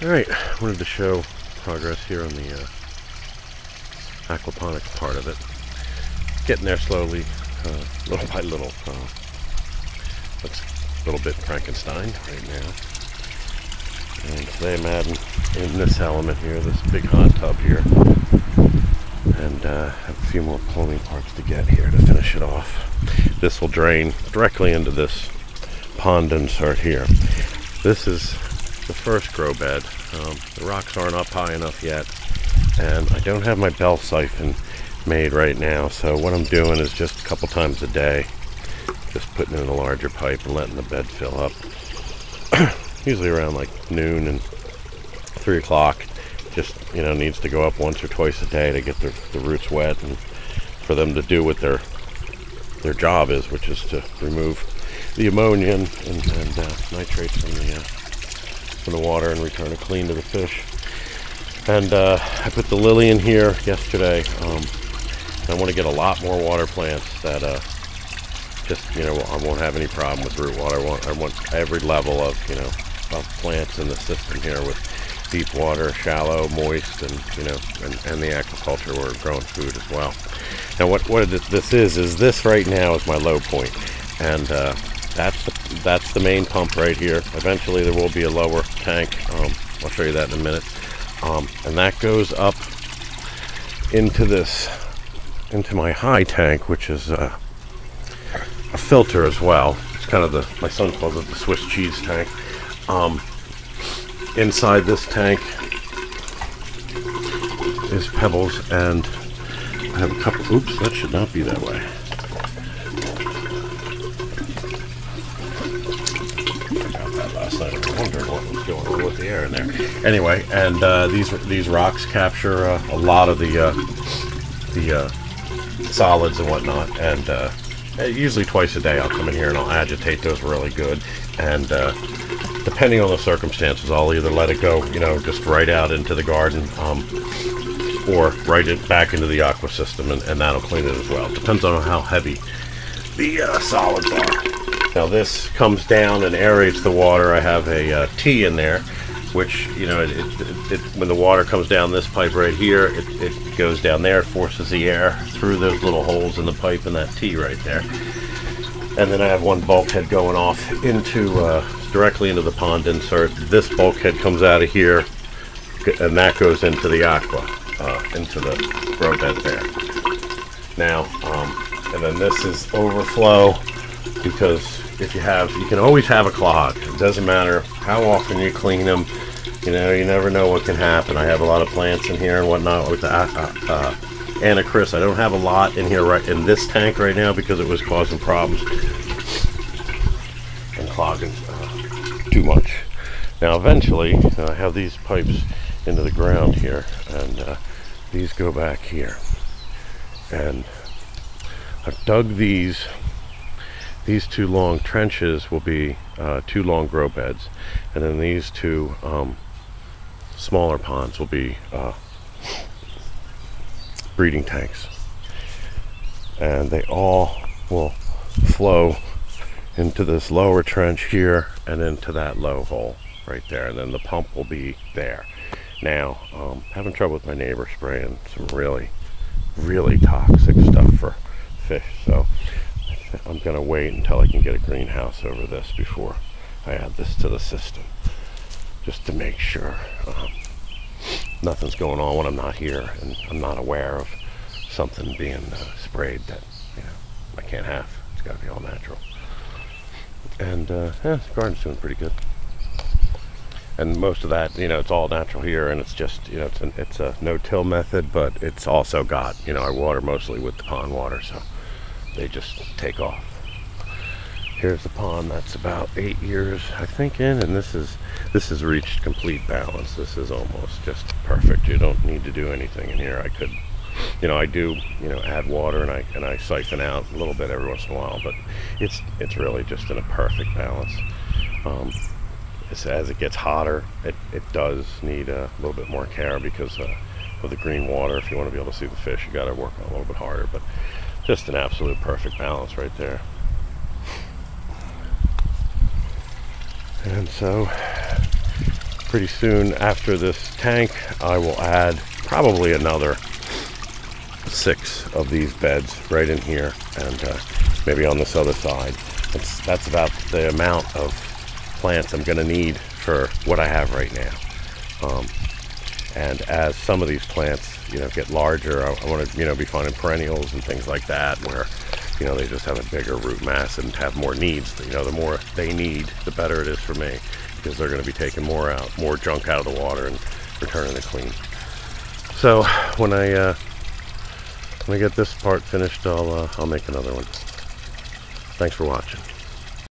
Alright, wanted to show progress here on the aquaponics part of it. Getting there slowly, little by little. Looks a little bit Frankenstein right now. And today I'm adding in this element here, this big hot tub here. And have a few more plumbing parts to get here to finish it off. This will drain directly into this pond insert here. This is the first grow bed. The rocks aren't up high enough yet, and I don't have my bell siphon made right now, so what I'm doing is just a couple times a day, just putting in a larger pipe and letting the bed fill up. Usually around like noon and 3 o'clock. Just, needs to go up once or twice a day to get the roots wet and for them to do what their job is, which is to remove the ammonia and nitrates from the water and return it clean to the fish. And I put the lily in here yesterday. I want to get a lot more water plants that I won't have any problem with root water. I want every level of plants in the system here, with deep water, shallow, moist, and the aquaculture where we're growing food as well. Now what this is this right now is my low point, and that's the main pump right here. Eventually there will be a lower tank. I'll show you that in a minute. And that goes up into my high tank, which is a filter as well. It's kind of my son calls it the Swiss cheese tank. Inside this tank is pebbles, and I have a couple. Oops, that should not be that way. Last night I wondered what was going on with the air in there. Anyway, and these rocks capture a lot of the solids and whatnot, and usually twice a day I'll come in here and I'll agitate those really good, and depending on the circumstances I'll either let it go just right out into the garden, or right it back into the aqua system, and that'll clean it as well. Depends on how heavy the solids are. Now this comes down and aerates the water. I have a T in there, which when the water comes down this pipe right here, it goes down there, it forces the air through those little holes in the pipe in that T right there. And then I have one bulkhead going off directly into the pond insert. This bulkhead comes out of here, and that goes into the aqua, into the grow bed there. Now, and then this is overflow, because you can always have a clog. It doesn't matter how often you clean them. You never know what can happen. I have a lot of plants in here and whatnot with the Anacris. I don't have a lot in here right in this tank right now because it was causing problems and clogging too much. Now eventually I have these pipes into the ground here, and these go back here, and I've dug these two long trenches will be 2 long grow beds, and then these 2 smaller ponds will be breeding tanks, and they all will flow into this lower trench here and into that low hole right there, and then the pump will be there. Now having trouble with my neighbor spraying some really toxic stuff for fish, so I'm gonna wait until I can get a greenhouse over this before I add this to the system, just to make sure nothing's going on when I'm not here and I'm not aware of something being sprayed that I can't have. It's got to be all natural. And the garden's doing pretty good. And most of that, it's all natural here, and it's just, it's a no-till method, but it's also got, I water mostly with the pond water, so they just take off. Here's the pond that's about 8 years, I think, in, and this has reached complete balance. This is almost just perfect. You don't need to do anything in here. I could, I do, add water, and I siphon out a little bit every once in a while, but it's really just in a perfect balance. As it gets hotter, it does need a little bit more care because of the green water. If you want to be able to see the fish, you got to work on it a little bit harder, but just an absolute perfect balance right there. And so pretty soon after this tank, I will add probably another 6 of these beds right in here, and maybe on this other side. That's about the amount of plants I'm going to need for what I have right now. And as some of these plants, get larger, I want to, be finding perennials and things like that, where, they just have a bigger root mass and have more needs. The more they need, the better it is for me, because they're going to be taking more junk out of the water and returning it clean. So when I get this part finished, I'll make another one. Thanks for watching.